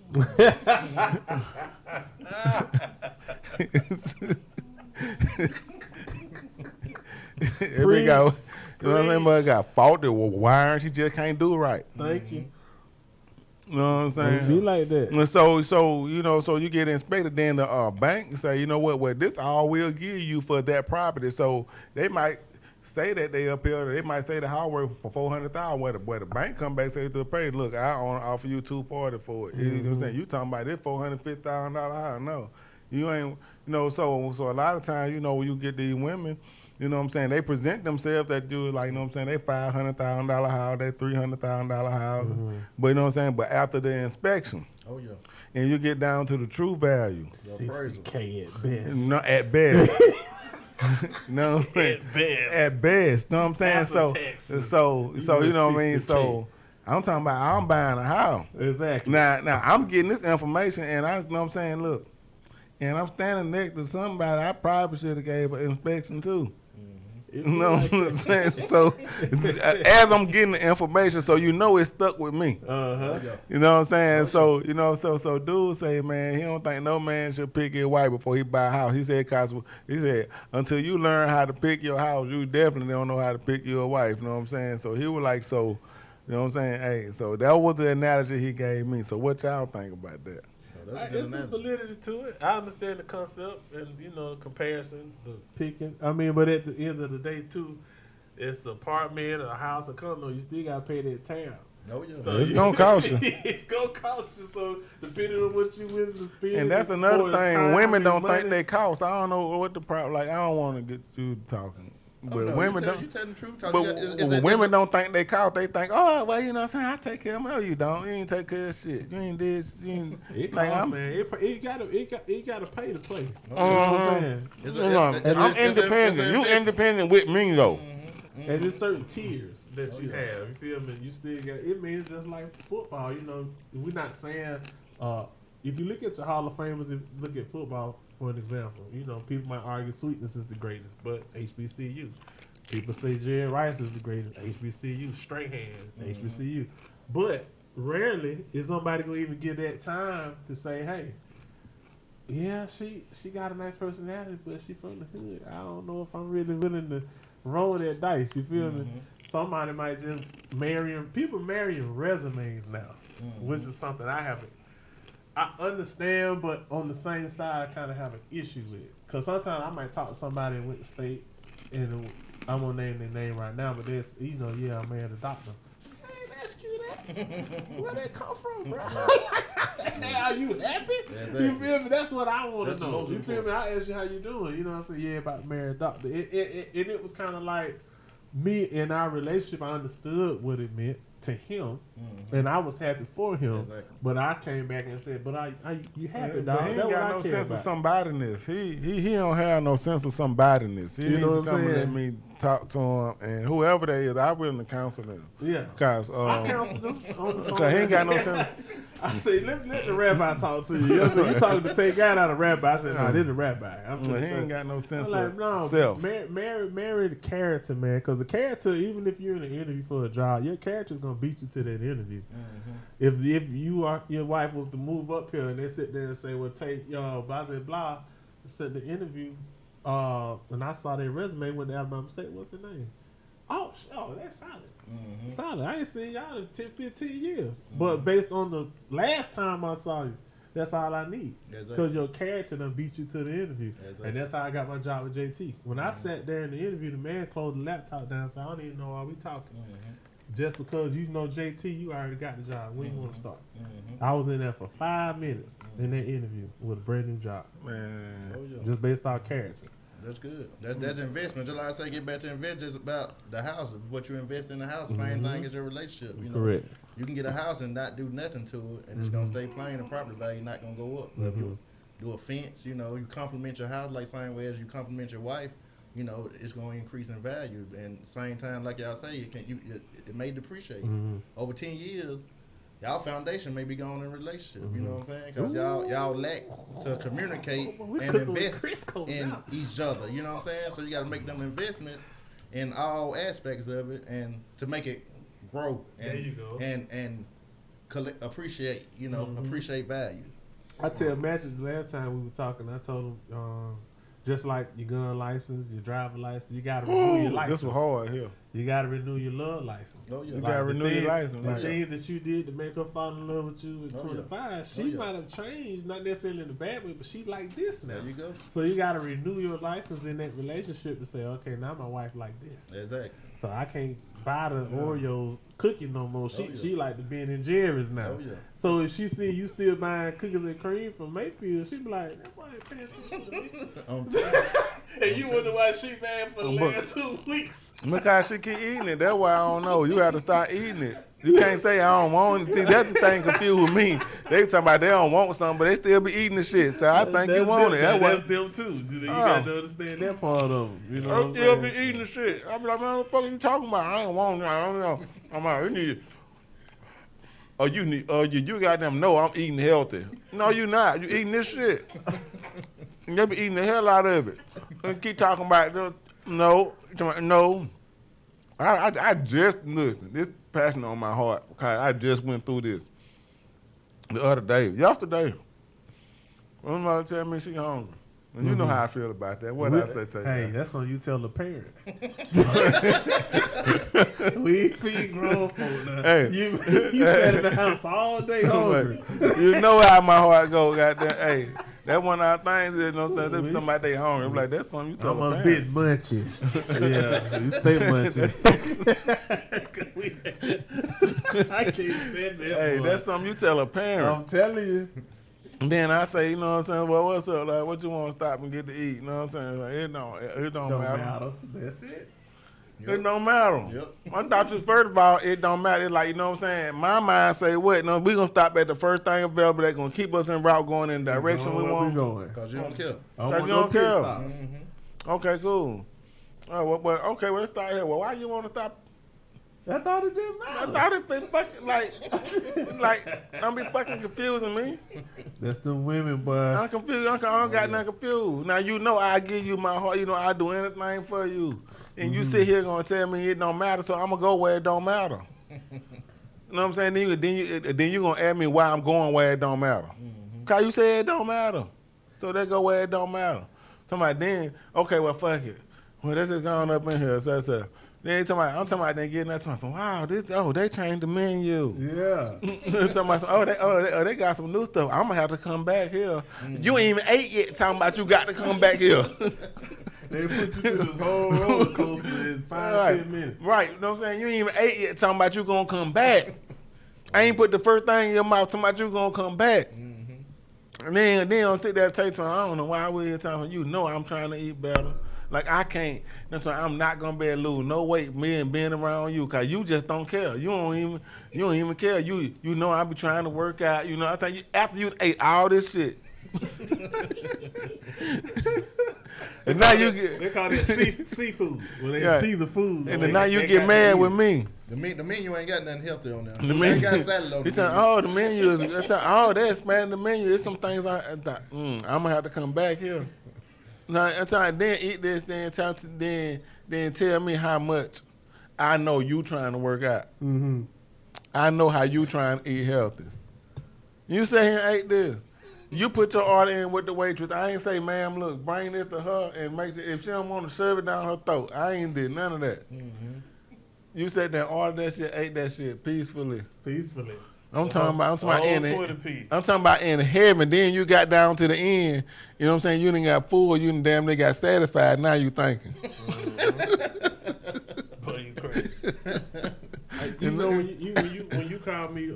Every got, you know what I'm saying? But got faulty wiring. She just can't do it right. Thank you. You know what I'm saying? It be like that. And so you know, so you get inspected. Then the bank say, you know what? Well, this all we'll give you for that property. So they might say that they up here. They might say the house worth for $400,000. Where the bank come back and say to the appraiser, look, I offer you $240 for it. You know what I'm saying? You talking about this $450,000 house? No, you ain't. You know, so a lot of times, you know, when you get these women, you know what I'm saying, they present themselves that do, like, you know what I'm saying, they $500,000 house, they $300,000 house. But you know what I'm saying, but after the inspection, and you get down to the true value, $60K at best. No, at best. You know what I'm saying? At best. You know what I'm saying? So you know what I mean? So I'm talking about, I'm buying a house. Exactly. Now I'm getting this information, and I, you know what I'm saying, look, and I'm standing next to somebody I probably should have gave an inspection to. You know what I'm saying? So as I'm getting the information, so you know it stuck with me. You know what I'm saying? So you know, so dude say, man, he don't think no man should pick his wife before he buy a house. He said, until you learn how to pick your house, you definitely don't know how to pick your wife. You know what I'm saying? So he was like, so, you know what I'm saying? Hey, so that was the analogy he gave me. So what y'all think about that? There's some validity to it. I understand the concept and, you know, the comparison, the picking. I mean, but at the end of the day, too, it's an apartment, a house, a condo. You still got to pay that tab. So it's going to cost you. It's going to cost you. So depending on what you willing to spend. And that's another thing. Women don't think they cost. I don't know what the problem. Like, I don't want to get you talking. But women don't. You telling the truth. But women don't think they cost. They think, oh, well, you know what I'm saying? I take care of them. No, you don't. You ain't take care of shit. You ain't this. You ain't. It like, costs, man. It gotta pay to play. You know I'm independent. You independent with me though. And there's certain tiers that you have. You feel me? You still got. It means just like football. You know, we're not saying. If you look at your Hall of Famers, if you look at football. For an example, you know, people might argue Sweetness is the greatest, but HBCU. People say Jerry Rice is the greatest, HBCU. Strahan, HBCU. But rarely is somebody going to even give that time to say, hey, yeah, she got a nice personality, but she from the hood. I don't know if I'm really willing to roll that dice. You feel me? somebody might just people marrying resumes now, which is something I haven't. I understand, but on the same side, I kind of have an issue with it. Because sometimes I might talk to somebody in the state, and I won't name their name right now, but there's, yeah, I married a doctor. I ain't ask you that. Where that come from, bro? Are you happy? Exactly. You feel me? That's what I want to know. You feel me? I ask you how you doing. You know what I'm saying? Yeah, about to marry a doctor. It was kind of like me in our relationship, I understood what it meant to him, and I was happy for him. Exactly. But I came back and said, "But you happy, dog?" But he ain't got no sense of somebodyness. He don't have no sense of somebodyness. He needs to come and let me talk to him, and whoever they is, I'm willing to counsel them. Yeah, because I counsel them. Because he ain't got no sense. I say, let the rabbi talk to you. You talking to take God out of rabbi. I said, no, this is the rabbi. He ain't got no sense of self. Marry the character, man. Because the character, even if you're in an interview for a job, your character's going to beat you to that interview. If your wife was to move up here and they sit there and say, well, take y'all, blah, blah, blah, said the interview, and I saw their resume when the Alabama State, what's the name? Oh, that's solid. Solid. I ain't seen y'all in 10, 15 years. But based on the last time I saw you, that's all I need. Because your character done beat you to the interview. And that's how I got my job with JT. When I sat there in the interview, the man closed the laptop down and said, I don't even know why we talking. Just because you know JT, you already got the job. When you want to start? I was in there for 5 minutes in that interview with a brand new job. Man. Just based on character. That's good. That's investment. Just like I say, get back to invest just about the house. What you invest in the house, same thing as your relationship. You know, correct. You can get a house and not do nothing to it, and it's gonna stay plain. The property value not gonna go up. But if you do a fence, you compliment your house like same way as you compliment your wife. It's gonna increase in value. And same time, like y'all say, it may depreciate. Over 10 years. Y'all foundation may be gone in a relationship, you know what I'm saying? Because y'all lack to communicate and invest in each other, you know what I'm saying? So you got to make them investments in all aspects of it, and to make it grow and there you go. And appreciate, appreciate value. I tell Matthew the last time we were talking, I told him just like your gun license, your driver license, you got to renew your license. This was hard here. You got to renew your love license. Oh, yeah. You got to renew your license. The things that you did to make her fall in love with you at 25, yeah. she might have changed, not necessarily in a bad way, but she like this now. There you go. So you got to renew your license in that relationship and say, okay, now my wife like this. Exactly. So I can't buy the Oreos cookie no more. She like the Ben and Jerry's now. Oh, yeah. So if she see you still buying cookies and cream from Mayfield, she be like, that boy ain't paying attention to me. And you wonder why she mad for the last 2 weeks. Because she keep eating it. That's why I don't know. You got to start eating it. You can't say I don't want it. See, that's the thing confused with me. They talking about they don't want something, but they still be eating the shit. So I think you want it. That's them too. You got to understand that part of them. You know I still be eating the shit. I be like, man, what the fuck are you talking about? I don't want it. I don't know. I'm like, you need it. You goddamn know I'm eating healthy. No, you not. You eating this shit. And they be eating the hell out of it. And keep talking about no. I just listen. This passion on my heart because I just went through this the other day, yesterday. One mother tell me she hungry. And you know how I feel about that. What I say to you? Hey, that's on you tell the parent. We feed grown folk now. Hey. You sat in the house all day hungry. You know how my heart go, goddamn. Hey, that one of our things is somebody they hungry. I'm like, that's something you tell the parent. I'm a bit munchy. Yeah, you stay munchy. I can't stand that. Hey, that's something you tell a parent. I'm telling you. And then I say, you know what I'm saying? Well, what's up? Like, what you want to stop and get to eat? You know what I'm saying? Like, it don't matter. That's it. Yep. It don't matter. Yep. I thought you first of all, it don't matter. It's like, you know what I'm saying? My mind say what? No, we gonna stop at the first thing available that's gonna keep us en route going in the direction we want. Because you don't care. Because you don't care. Okay, cool. All right, well, okay, well, let's start here. Well, why you want to stop? I thought it didn't matter. I thought it been fucking like don't be fucking confusing me. That's the women, boy. I'm confused. I don't got nothing confused. Now you know I give you my heart. You know I do anything for you, and you sit here gonna tell me it don't matter. So I'm gonna go where it don't matter. You know what I'm saying? Then you gonna ask me why I'm going where it don't matter. Cause you said it don't matter. So they go where it don't matter. Somebody then okay, well fuck it. Well, this is going up in here. So Then I'm talking about they getting that to myself. Wow, they changed the menu. Yeah. Talking about they got some new stuff. I'm gonna have to come back here. You ain't even ate yet. Talking about you got to come back here. They put you through this whole roller coaster in 5-10 minutes. Right. You know what I'm saying? You ain't even ate yet. Talking about you gonna come back. I ain't put the first thing in your mouth. Talking about you gonna come back. And then don't sit there and take time. I don't know why we're here talking. You know I'm trying to eat better. Like I can't. That's why I'm not gonna be able to lose no weight. Me and being around you, cause you just don't care. You don't even care. You know I be trying to work out. You know I think after you ate all this shit. And now you get. They call it seafood when they see the food. And then now you get mad with me. The menu ain't got nothing healthy on there. The menu ain't got salad on there. The menu is. They expanded the menu. There's some things I'm gonna have to come back here. Now, then eat this, then tell me how much I know you trying to work out. Mm-hmm. I know how you trying to eat healthy. You say here and ate this. You put your order in with the waitress. I ain't say, ma'am, look, bring this to her and make sure if she don't want to serve it down her throat. I ain't did none of that. Mm-hmm. You said that, order that shit, ate that shit peacefully. I'm talking about in heaven. Then you got down to the end. You know what I'm saying? You done got full. You done damn near got satisfied. Now you thinking. Boy, you crazy. You know when you called me,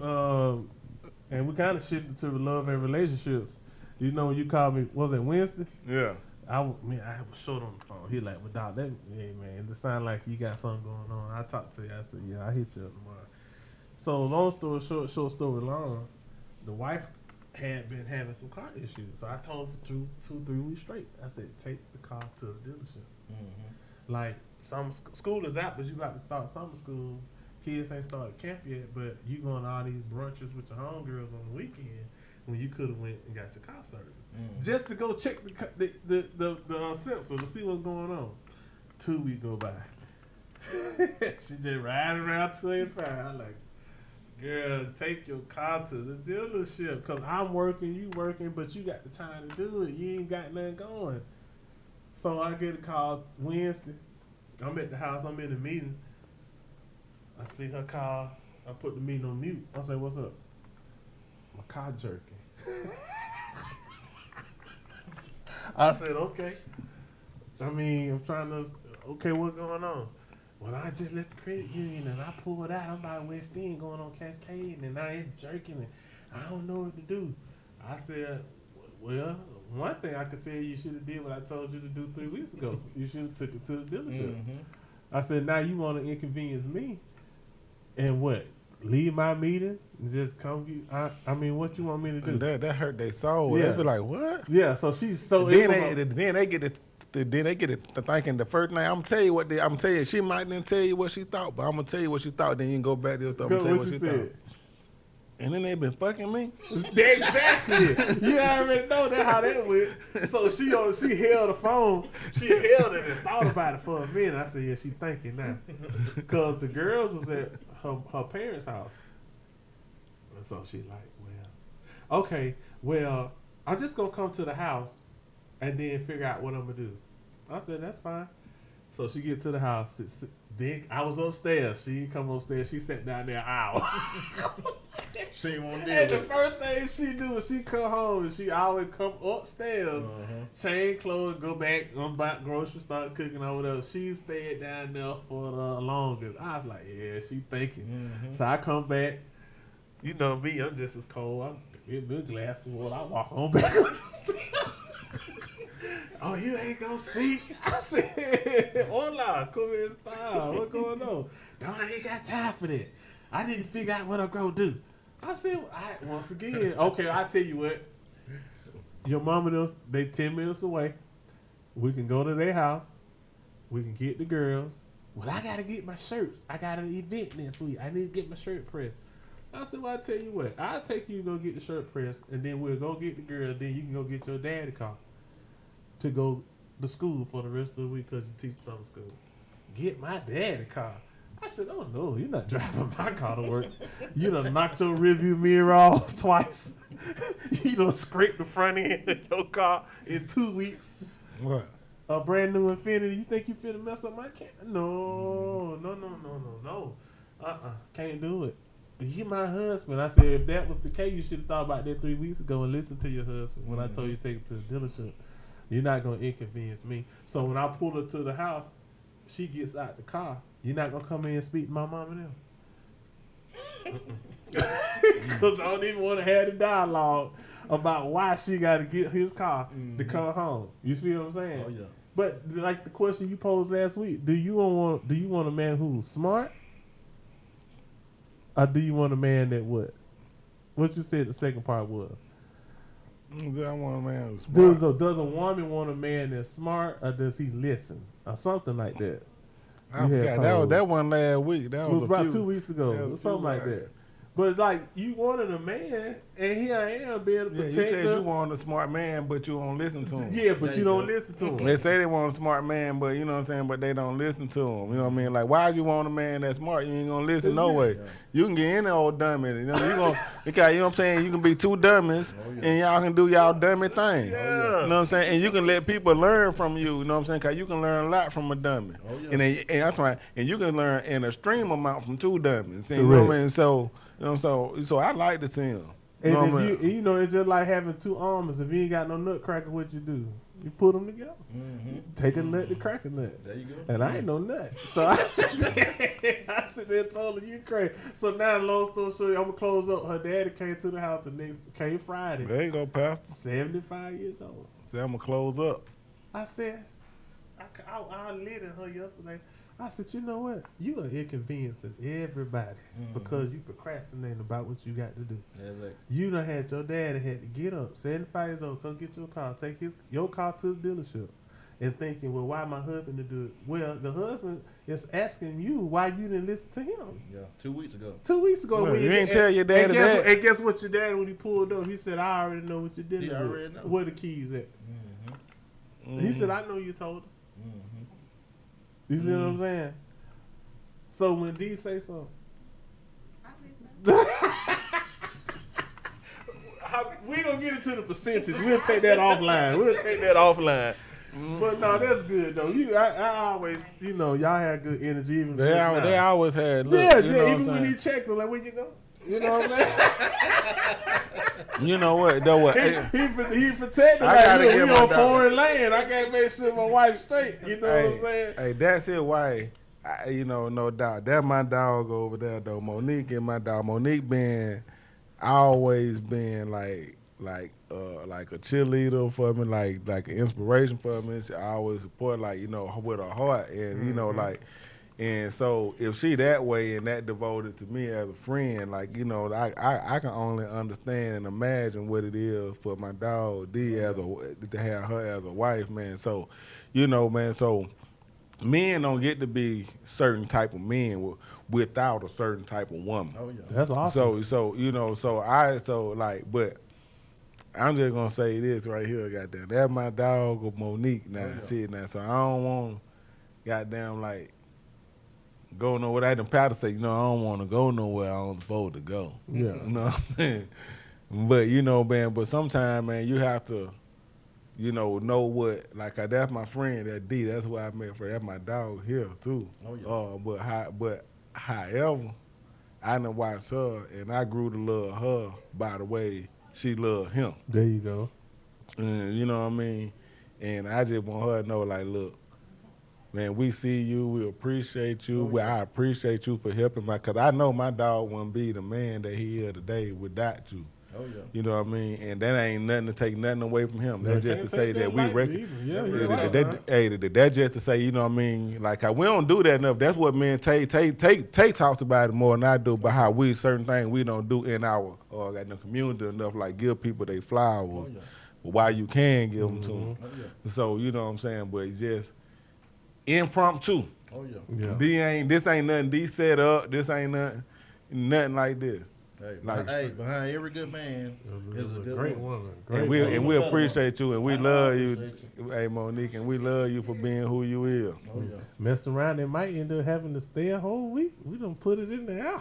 and we kind of shifted to love and relationships. You know when you called me, was it Wednesday? Yeah. I was short on the phone. He like, well, dog, hey man, it sound like you got something going on. I talked to you. I said, yeah, I hit you up tomorrow. So long story short story long, the wife had been having some car issues. So I told her for 2-3 weeks straight. I said, take the car to the dealership. Mm-hmm. Like school is out, but you got to start summer school. Kids ain't started camp yet, but you going to all these brunches with your homegirls on the weekend when you could have went and got your car service. Just to go check the sensor to see what's going on. 2 weeks go by. She just riding around 25. I'm like, girl, take your car to the dealership because I'm working, you working, but you got the time to do it. You ain't got nothing going. So I get a call Wednesday. I'm at the house. I'm in the meeting. I see her call. I put the meeting on mute. I say, what's up? My car jerking. I said, okay. I mean, I'm trying to, okay, what's going on? Well, I just left the credit union and I pulled out. I'm by West End going on Cascade and now it's jerking and I don't know what to do. I said, well, one thing I could tell you should have did what I told you to do 3 weeks ago. You should have took it to the dealership. Mm-hmm. I said, now you want to inconvenience me and what? Leave my meeting and just come get, I mean, what you want me to do? And that hurt their soul. Yeah. They be like, what? Yeah, so she's so. Then they get to thinking the first night. I'm tell you, she might not tell you what she thought, but I'm gonna tell you what she thought. Then you can go back there. I'm gonna tell you what she thought. And then they been fucking me. Exactly. You already know that how that went. So she held the phone. She held it and thought about it for a minute. I said, yeah, she thinking now. Because the girls was at her parents' house. And so she like, well, okay, well, I'm just going to come to the house and then figure out what I'm going to do. I said, that's fine. So she get to the house. Then I was upstairs. She didn't come upstairs. She sat down there an hour. She didn't want to deal with it. And the first thing she do is she come home and she always come upstairs, change clothes, go back, unbox groceries, start cooking or whatever. She stayed down there for the longest. I was like, yeah, she thinking. Mm-hmm. So I come back. You know me, I'm just as cold. I'm getting me a glass of water. I walk on back on the stairs. Oh, you ain't gonna see? I said, hola, come in style. What's going on? No, I ain't got time for that. I need to figure out what I'm gonna do. I said, once again, okay, I'll tell you what. Your mama, they 10 minutes away. We can go to their house. We can get the girls. Well, I gotta get my shirts. I got an event next week. I need to get my shirt pressed. I said, well, I'll tell you what. I'll take you to go get the shirt pressed, and then we'll go get the girl. Then you can go get your daddy car to go to school for the rest of the week because you teach summer school. Get my daddy car. I said, oh, no, you're not driving my car to work. You done knocked your rearview mirror off twice. You done scraped the front end of your car in 2 weeks. What? a brand new Infinity, you think you finna mess up my camera? No. Can't do it. You my husband. I said, if that was the case, you should have thought about that 3 weeks ago and listened to your husband when I told you to take it to the dealership. You're not gonna inconvenience me. So when I pull her to the house, she gets out the car. You're not gonna come in and speak to my mom and them. Because I don't even want to have the dialogue about why she got to get his car to come home. You see what I'm saying? Oh yeah. But like the question you posed last week, do you want a man who's smart, or do you want a man that what? What you said the second part was? I want a man who's smart. Does a woman want a man that's smart, or does he listen, or something like that? I forgot that one last week. That was about 2 weeks ago, something like that. But it's like you wanted a man, and here I am being a protector. You said you want a smart man, but you don't listen to him. Yeah, but you don't listen to him. They say they want a smart man, but you know what I'm saying, but they don't listen to him. You know what I mean? Like, why you want a man that's smart? You ain't gonna listen no way. Yeah. You can get any old dummy. You know, you know what I'm saying? You can be two dummies, and y'all can do y'all dummy thing. Yeah. You know what I'm saying? And you can let people learn from you. You know what I'm saying? Cause you can learn a lot from a dummy. Oh, yeah. And that's right. And you can learn an extreme amount from two dummies. You know what I mean? So. You know, so I like to see him. And you know, it's just like having two almonds. If you ain't got no nutcracker, what you do? You put them together. Take a nut to crack a nut. There you go. And I ain't no nut. So I sit there and told her, you crazy. So now, long story short, I'm going to close up. Her daddy came to the house came Friday. There you go, Pastor. 75 years old. Say, I'm going to close up. I said, I lit at her yesterday. I said, you know what? You are inconveniencing everybody because you procrastinating about what you got to do. Yeah, like, you done had your daddy had to get up, 75 years old, come get your car, take your car to the dealership, and thinking, well, why my husband to do it? Well, the husband is asking you why you didn't listen to him. Yeah, 2 weeks ago. 2 weeks ago. Well, you ain't tell your daddy that. And guess what your daddy, when he pulled up, he said, I already know what you did. He already know. Where the keys at? He said, I know you told him. You see what I'm saying? So when D say something, we gonna get into the percentage. We'll take that offline. But no, that's good though. I always, you know, y'all had good energy. Even they always had. Look, even when he checked them, like, where you go? You know what I'm saying? You know what? Though what? He protected. Like, look, we on foreign land. I gotta make sure my wife's straight. You know what I'm saying? Hey, that's it. Why? You know, no doubt. That's my dog over there, though. Monique and my dog. Monique always been like a cheerleader for me, like an inspiration for me. She always support, like, you know, with her heart, and you know, like. And so if she that way and that devoted to me as a friend, like, you know, I can only understand and imagine what it is for my dog D to have her as a wife, man. So, you know, man, so men don't get to be certain type of men without a certain type of woman. Oh yeah. That's awesome. So you know, but I'm just gonna say this right here, goddamn. That's my dog of Monique now. Shit now. So I don't want goddamn like go nowhere. I didn't Powder say, you know, I don't want to go nowhere I don't supposed to go. Yeah. You know what I'm saying? But, you know, man, but sometimes, man, you have to, you know what, like, that's my friend, that D, that's who I met for. That's my dog here, too. Oh, yeah. But however, I done watched her, and I grew to love her by the way she loved him. There you go. And, you know what I mean? And I just want her to know, like, look, man, we see you. We appreciate you. Oh, yeah. I appreciate you for helping because I know my dog wouldn't be the man that he is today without you. Oh yeah. You know what I mean? And that ain't nothing to take nothing away from him. That's just to say that we that's just to say, you know what I mean? Like, we don't do that enough. That's what me and Tay talks about it more than I do, but how we certain things we don't do in our community enough, like give people their flowers. Oh, yeah. While you can give them to them. Oh, yeah. So, you know what I'm saying? But it's just impromptu. Oh yeah. This ain't nothing D set up. This ain't nothing like this. Hey, Like, behind every good man is a good great woman. woman. And we appreciate you, and we love you, appreciate hey Monique, and we love you for being who you is. Oh yeah. Mess around, they might end up having to stay a whole week. We done put it in the air.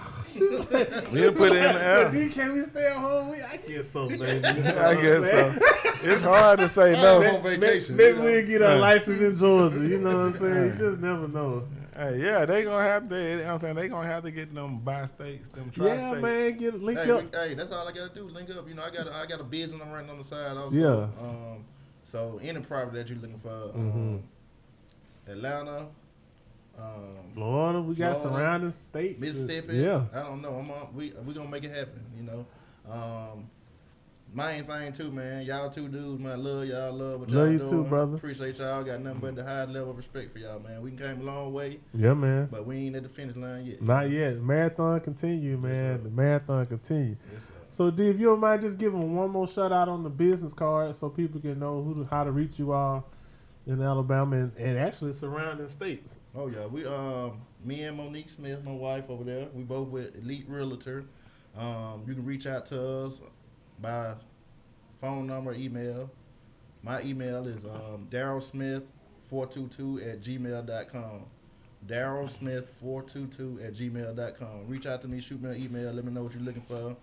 We done put it in the air. D, can we stay a whole week? I guess so, baby. I guess so. It's hard to say no. On vacation. Maybe we'll get our license in Georgia. You know what I'm saying? You just never know. Hey, yeah, they gonna have to. You know what I'm saying, they gonna have to get them bi-states, them tri-states. Yeah, man, link up. Hey, that's all I gotta do. Link up. You know, I got a business I'm running on the side also. Yeah. So any property that you're looking for, Atlanta, Florida, we got surrounding states. Mississippi. Yeah. I don't know. We gonna make it happen. You know. Main thing too, man. Y'all two dudes, man. Love y'all. Love what y'all Love you doing. too, brother. Appreciate y'all. Got nothing but the high level of respect for y'all, man. We came a long way, Yeah, man. but we ain't at the finish line yet. Not yet. Marathon continue, man. Yes, The marathon continue. Yes, sir. So, D, if you don't mind just giving one more shout out on the business card so people can know how to reach you all in Alabama and actually surrounding states. Oh yeah, we me and Monique Smith, my wife over there, we both with Elite Realtor. You can reach out to us by phone number, email. My email is darrellsmith422@gmail.com. darrellsmith422@gmail.com. Reach out to me, shoot me an email, let me know what you're looking for.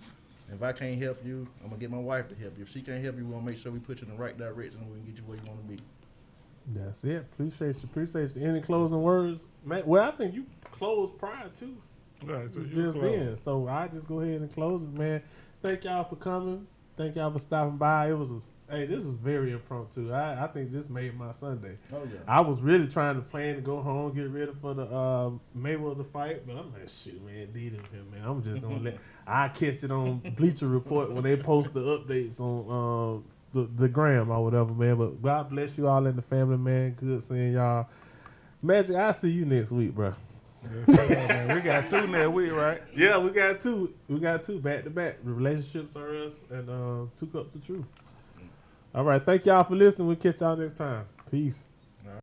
If I can't help you, I'm gonna get my wife to help you. If she can't help you, we're gonna make sure we put you in the right direction and we can get you where you want to be. That's it. Appreciate you. Any closing words? Man, well, I think you closed prior to Right, so you just close. then. So I just go ahead and close it, man. Thank y'all for coming. Thank y'all for stopping by. This is very impromptu. I think this made my Sunday. Oh yeah. I was really trying to plan to go home, get ready for the Mayweather fight, but I'm like, shit, man, D them here, man. I'm just gonna I catch it on Bleacher Report when they post the updates on the gram or whatever, man. But God bless you all in the family, man. Good seeing y'all. Magic, I'll see you next week, bro. Yes, sir, man. We got two next week, right? Yeah, we got two. We got two back to back. Relationships are us and 2 Cups of Truth. All right, thank y'all for listening. We'll catch y'all next time. Peace.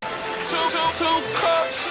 Two cups.